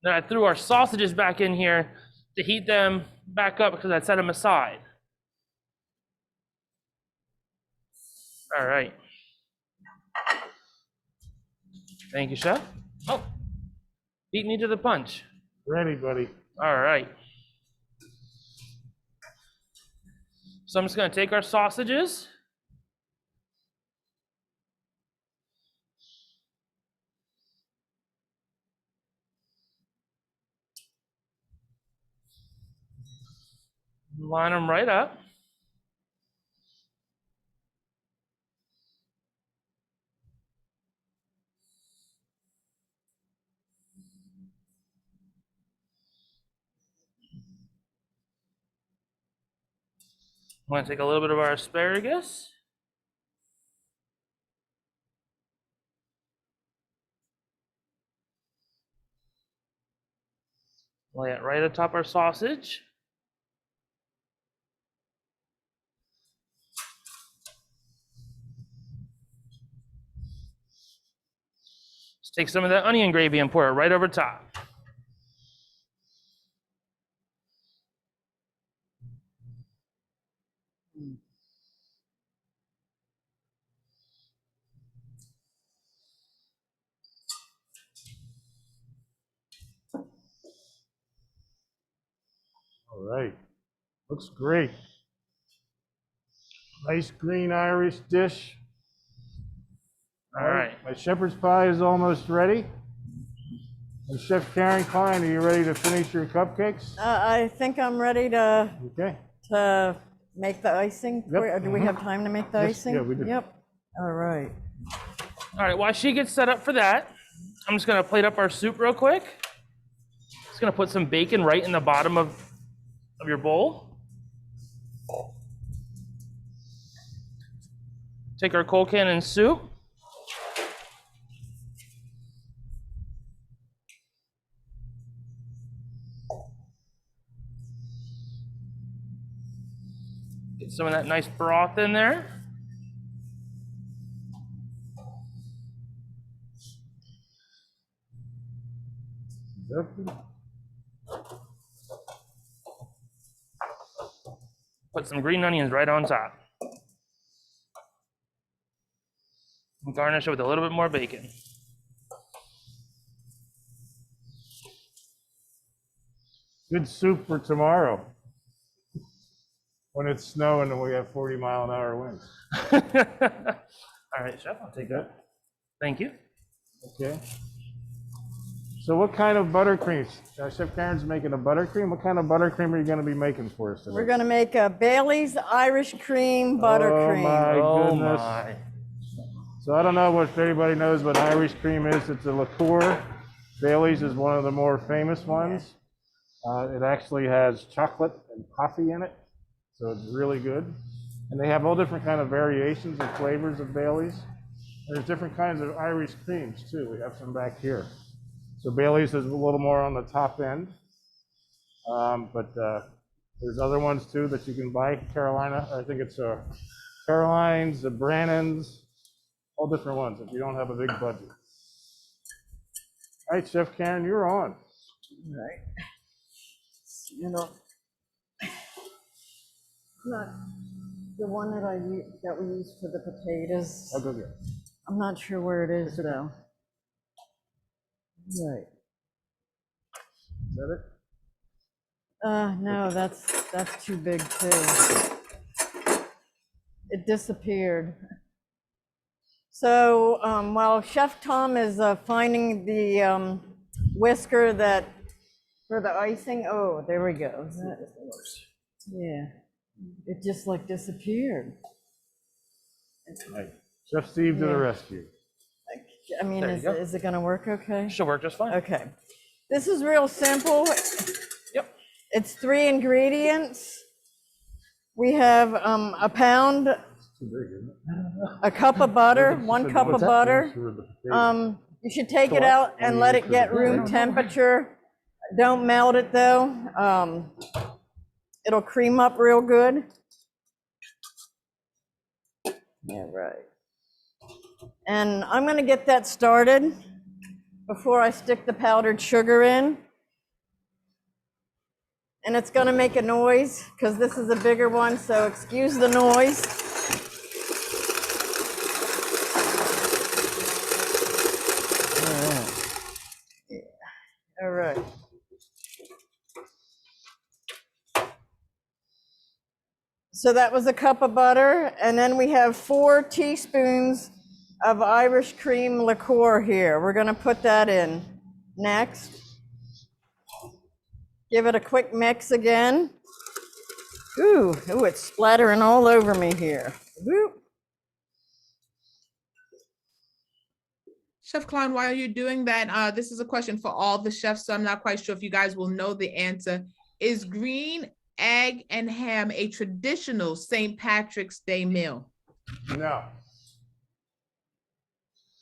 Then I threw our sausages back in here to heat them back up because I set them aside. All right. Thank you, Chef. Oh, beat me to the punch. Ready, buddy. All right. So I'm just going to take our sausages. Line them right up. I'm going to take a little bit of our asparagus. Lay it right atop our sausage. Just take some of that onion gravy and pour it right over top. All right, looks great. Nice green Irish dish. All right. My shepherd's pie is almost ready. And Chef Karen Kline, are you ready to finish your cupcakes? I think I'm ready to Okay. make the icing. Yep. Or do we have time to make the Yes, icing? yeah, we do. Yep. All right. All right, while she gets set up for that, I'm just gonna plate up our soup real quick. Just gonna put some bacon right in the bottom of your bowl. Take our cold cannon soup. Get some of that nice broth in there. Put some green onions right on top. And garnish it with a little bit more bacon. Good soup for tomorrow. When it's snowing and we have 40-mile-an-hour winds. All right, Chef, I'll take that. Thank you. Okay. So what kind of buttercream? Chef Karen's making a buttercream. What kind of buttercream are you going to be making for us today? We're going to make a Bailey's Irish Cream Buttercream. My goodness. My. So I don't know if anybody knows what Irish cream is. It's a liqueur. Bailey's is one of the more famous ones. It actually has chocolate and coffee in it, so it's really good. And they have all different kind of variations and flavors of Bailey's. There's different kinds of Irish creams too. We have some back here. So Bailey's is a little more on the top end, but there's other ones too that you can buy. Carolina, I think it's Caroline's, the Brannan's, all different ones if you don't have a big budget. All right, Chef Karen, you're on. All right. You know, not the one that we use for the potatoes. I'll go get it. I'm not sure where it is though. Right. Is that it? No, that's too big too. It disappeared. So while Chef Tom is finding the whisker that for the icing, oh, there we go. Yeah, it just like disappeared. Right. Chef Steve to the rescue. I mean, is it going to work okay? Should work just fine. Okay. This is real simple. Yep. It's 3 ingredients. We have a pound, Too big, isn't it? a cup of butter, 1 cup of butter. For the potatoes. You should take it out and let it get room temperature. Don't melt it though. It'll cream up real good. Yeah, right. And I'm going to get that started before I stick the powdered sugar in. And it's going to make a noise because this is a bigger one, so excuse the noise. All right. So that was a cup of butter, and then we have 4 teaspoons of Irish cream liqueur here. We're going to put that in next. Give it a quick mix again. Ooh, it's splattering all over me here. Whoop. Chef Klein, while you're doing that, this is a question for all the chefs, so I'm not quite sure if you guys will know the answer. Is green egg and ham a traditional St. Patrick's Day meal? No,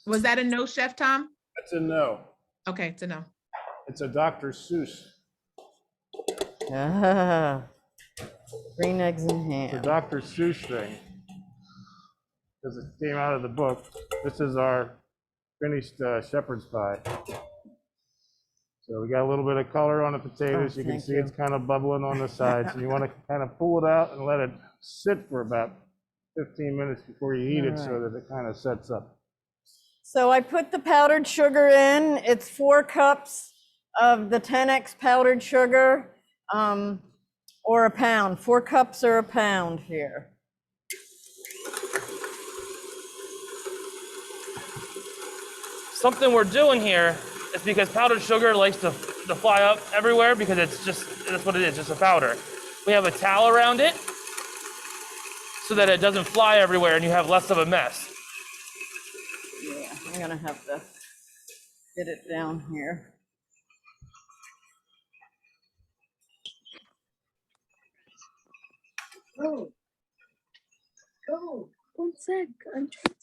Was that a no, Chef Tom? that's a no. Okay, it's a no. It's a Dr. Seuss. Ah, green eggs and It's a ham. Dr. Seuss thing. Because it came out of the book. This is our finished shepherd's pie. So we got a little bit of color on the potatoes. Oh, You can thank see you. it's kind of bubbling on the sides. And you want to kind of pull it out and let it sit for about 15 minutes before you eat it so that it kind of sets up. So I put the powdered sugar in. It's 4 cups of the 10x powdered sugar, or a pound. 4 cups or a pound here. Something we're doing here is because powdered sugar likes to fly up everywhere because that's what it is, just a powder. We have a towel around it so that it doesn't fly everywhere and you have less of a mess. Yeah, I'm gonna have to get it down here. Oh. Oh, 1 sec. I'm trying.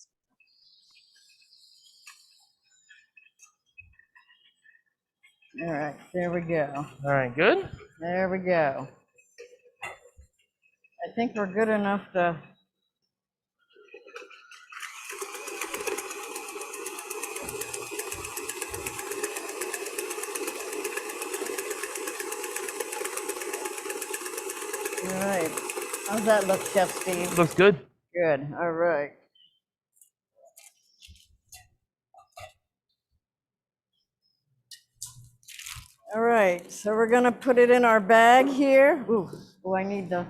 All right, there we go. All right, good? There we go. I think we're good enough to. All right. How's that look, Chef Steve? Looks good. Good. All right. All right, so we're gonna put it in our bag here. Ooh, oh, I need the.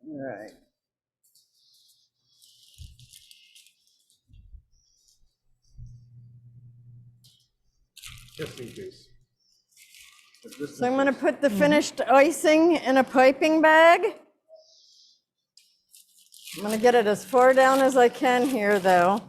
All right. Just in case. So I'm gonna put the finished icing in a piping bag. I'm gonna get it as far down as I can here, though.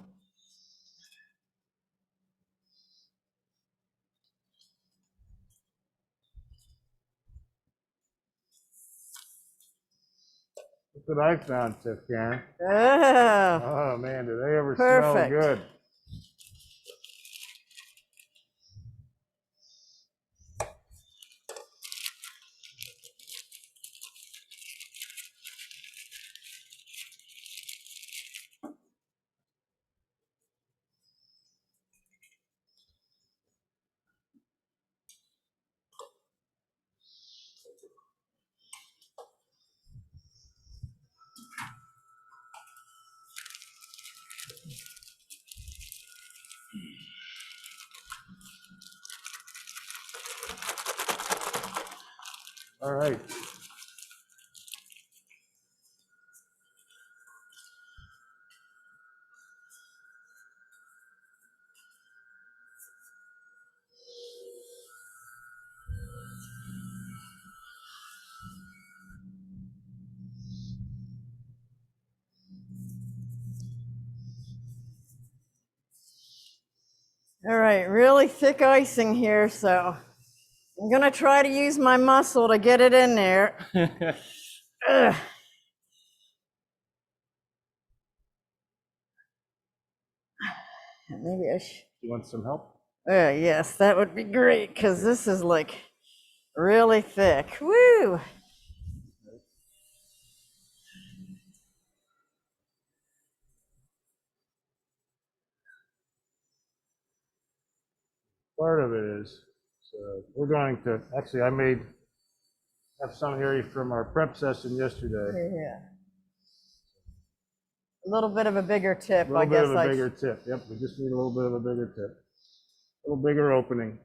Look what I found, Chef Karen. Oh, Oh man, do they ever Perfect. smell good? All right. all right, really thick icing here, so I'm gonna try to use my muscle to get it in there. Ugh. Maybe I should. You want some help? Yes, that would be great, because this is like really thick. Woo! Part of it is, so we're going to, actually I have some here from our prep session yesterday. Yeah. A little bit of a bigger tip, A little I bit guess. of a bigger tip. Yep, we just need a little bit of a bigger tip. A little bigger opening.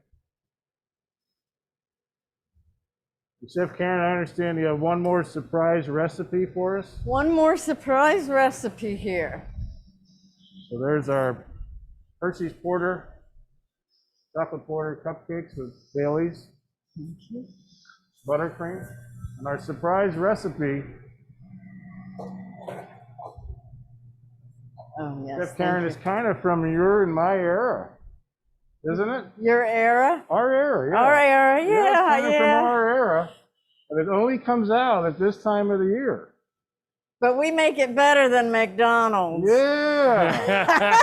Chef Karen, I understand you have one more surprise recipe for us. One more surprise recipe here. So there's our Hershey's Porter, chocolate porter cupcakes with Baily's, buttercream. And our surprise recipe, Oh, yes. Chef Karen, is kind of from your and my era, isn't it? Your era? Our era, yeah. Our era, Yeah, it's kind of from yeah. our era, but it only comes out at this time of the year. But we make it better than McDonald's. Yeah.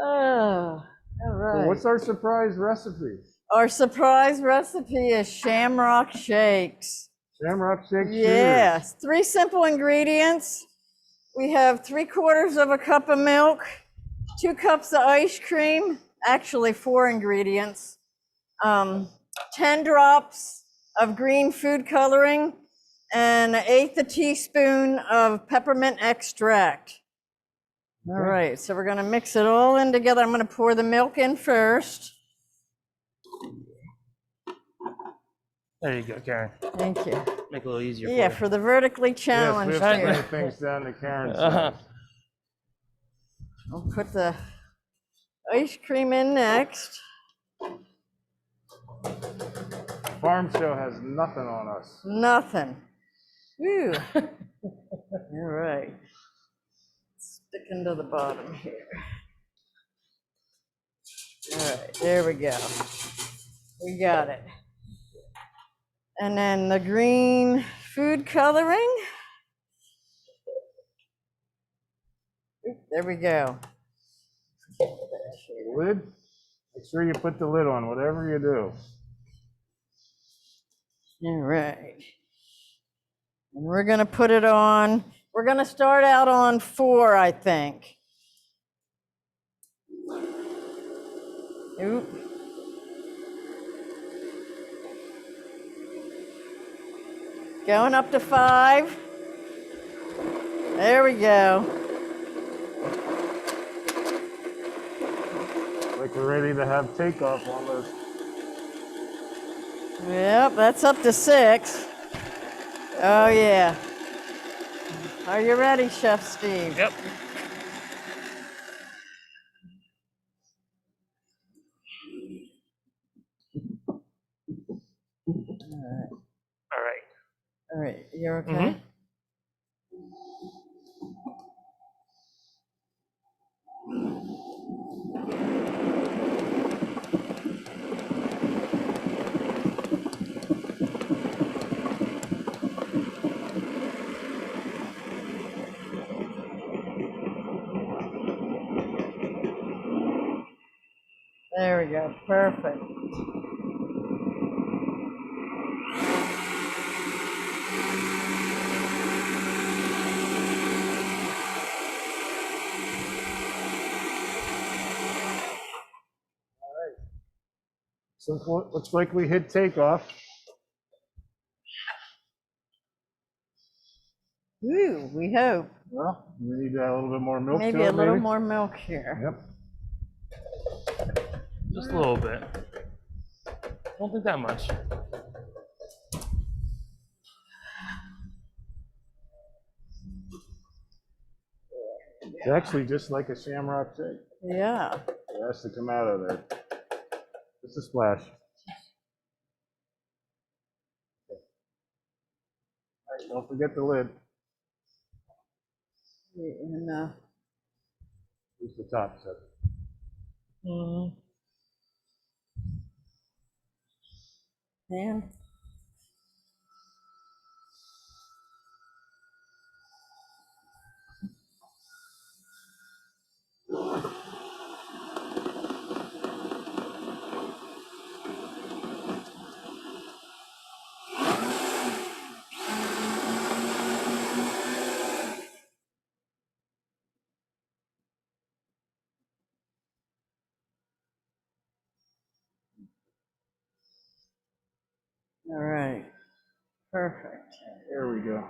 Oh, all So right. what's our surprise recipe? Our surprise recipe is shamrock shakes. Shamrock shake. Yes, 3 simple ingredients. We have 3/4 cup of milk, 2 cups of ice cream, actually 4 ingredients, 10 drops of green food coloring, and 1/8 teaspoon of peppermint extract. All right, so we're gonna mix it all in together. I'm gonna pour the milk in first. There you go, Karen. Thank you. Make it a little easier Yeah, for for the vertically Yes, we challenged have to here. bring things down to Karen's you. size. I'll put the ice cream in next. Farm show has nothing on us. Nothing. Woo. All right. Sticking to the bottom here. All right, there we go. We got it. And then the green food coloring. Oop, there we go. Lid? Make sure you put the lid on, whatever you do. All right. And we're gonna put it on, we're gonna start out on 4, I think. Oop. Going up to 5. There we go. Like we're ready to have takeoff almost. Yep, that's up to 6. Oh, yeah. Are you ready, Chef Steve? Yep. All right. All right, you're okay? Mhm. There we go, perfect. So looks like we hit takeoff. Ooh, we hope. Well, we need to add a little bit more milk Maybe to it, a little maybe. more milk here. Yep. Just a little bit. Don't think that much. It's actually just like a shamrock shake. Yeah. It has to come out of there. Just a splash. Okay. All right, don't forget the lid. And, Use the top set. and all right, perfect. There we go.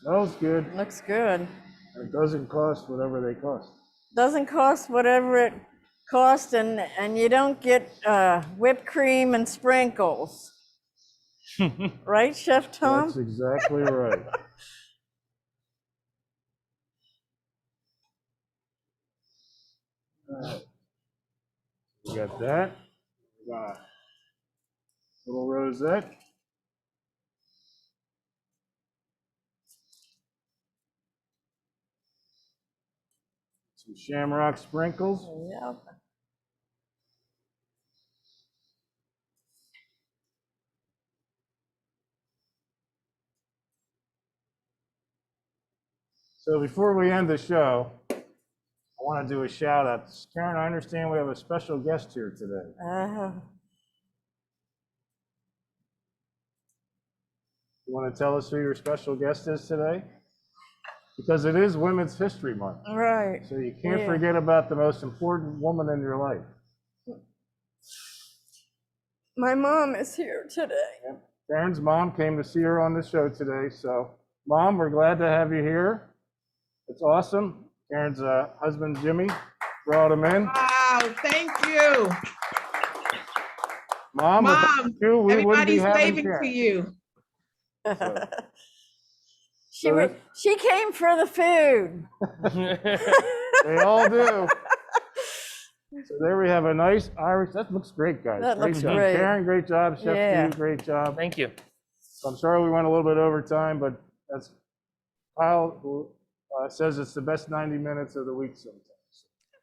Smells good. Looks good. And it doesn't cost whatever they cost. Doesn't cost whatever it costs, and you don't get whipped cream and sprinkles. Right, Chef Tom? That's exactly right. All right. We got that. We got a little rosette. Some shamrock sprinkles. Yep. So before we end the show, I want to do a shout out. Karen, I understand we have a special guest here today. You want to tell us who your special guest is today? Because it is Women's History Month. Right. So you can't forget about the most important woman in your life. My mom is here today. Yep. Karen's mom came to see her on the show today. So, Mom, we're glad to have you here. It's awesome. Karen's husband, Jimmy, brought him in. Wow, thank you. Mom, without you, we wouldn't be Everybody's having waving Karen. to you. She came for the food. They all do. So there we have a nice Irish. That looks great, guys. That Great looks job. great. Karen, great job. Chef Yeah. Steve, great job. Thank you. I'm sorry we went a little bit over time, but that's Kyle says it's the best 90 minutes of the week sometimes.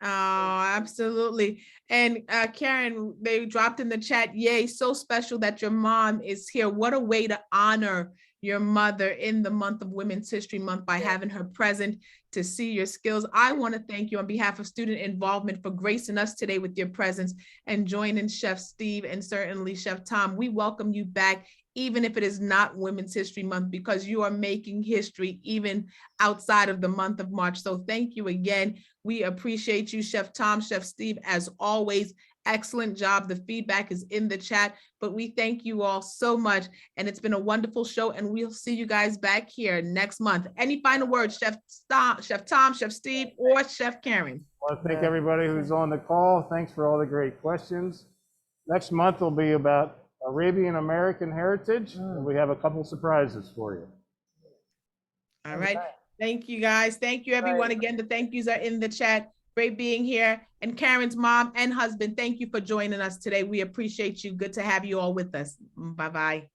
Oh, absolutely. And Karen, they dropped in the chat, yay, so special that your mom is here. What a way to honor your mother in the month of Women's History Month by having her present to see your skills. I want to thank you on behalf of student involvement for gracing us today with your presence and joining Chef Steve and certainly Chef Tom. We welcome you back, even if it is not Women's History Month, because you are making history even outside of the month of March. So thank you again. We appreciate you, Chef Tom, Chef Steve, as always. Excellent job. The feedback is in the chat, but we thank you all so much. And it's been a wonderful show, and we'll see you guys back here next month. Any final words, Chef Tom, Chef Steve, or Chef Karen? I want to thank everybody who's on the call. Thanks for all the great questions. Next month will be about Arabian American heritage, and we have a couple surprises for you. All right. Thank you, guys. Thank you, everyone. Again, the thank yous are in the chat. Great being here. And Karen's mom and husband, thank you for joining us today. We appreciate you. Good to have you all with us. Bye-bye.